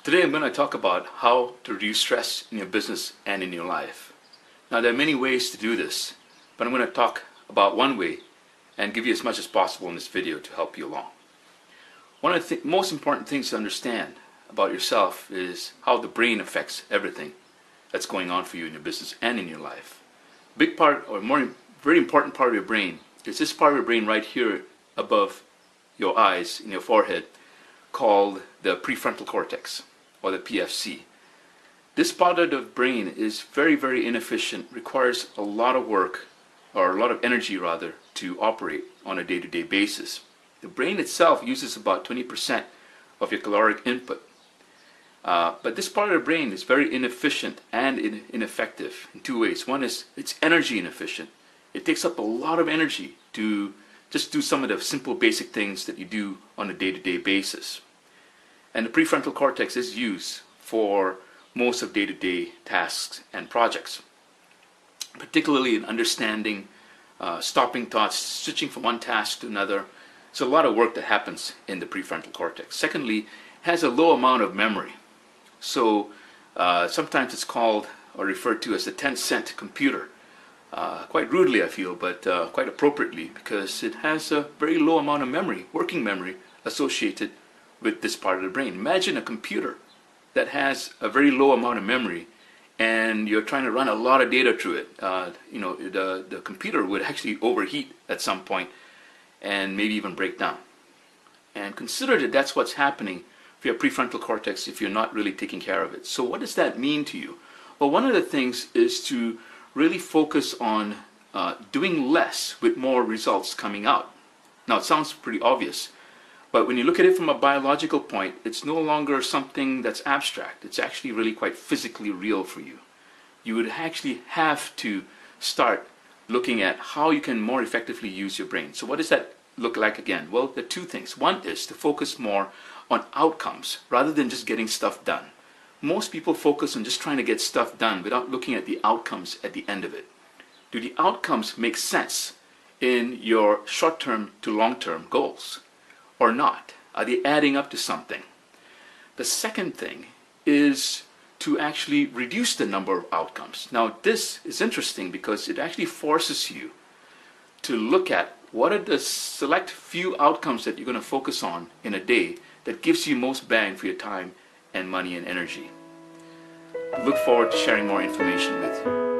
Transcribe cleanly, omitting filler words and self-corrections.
Today I'm going to talk about how to reduce stress in your business and in your life. Now there are many ways to do this, but I'm going to talk about one way and give you as much as possible in this video to help you along. One of the most important things to understand about yourself is how the brain affects everything that's going on for you in your business and in your life. Big part, or very important part of your brain is this part of your brain right here above your eyes in your forehead, called the prefrontal cortex, or the PFC. This part of the brain is very, very inefficient, requires a lot of work, or a lot of energy rather, to operate on a day-to-day basis. The brain itself uses about 20% of your caloric input. But this part of the brain is very inefficient and ineffective in two ways. One is it's energy inefficient. It takes up a lot of energy to just do some of the simple basic things that you do on a day-to-day basis. And the prefrontal cortex is used for most of day-to-day tasks and projects, particularly in understanding, stopping thoughts, switching from one task to another. It's a lot of work that happens in the prefrontal cortex. Secondly, it has a low amount of memory. So sometimes it's called or referred to as the 10-cent computer. Quite rudely, I feel, but quite appropriately, because it has a very low amount of memory, working memory, associated with this part of the brain. Imagine a computer that has a very low amount of memory, and you're trying to run a lot of data through it. The computer would actually overheat at some point and maybe even break down. And consider that that's what's happening for your prefrontal cortex if you're not really taking care of it. So what does that mean to you? Well, one of the things is to really focus on doing less with more results coming out. Now, it sounds pretty obvious, but when you look at it from a biological point, it's no longer something that's abstract. It's actually really quite physically real for you. You would actually have to start looking at how you can more effectively use your brain. So what does that look like again? Well, there are two things. One is to focus more on outcomes rather than just getting stuff done. Most people focus on just trying to get stuff done without looking at the outcomes at the end of it. Do the outcomes make sense in your short-term to long-term goals or not? Are they adding up to something? The second thing is to actually reduce the number of outcomes. Now, this is interesting because it actually forces you to look at what are the select few outcomes that you're going to focus on in a day that gives you most bang for your time and money and energy. I look forward to sharing more information with you.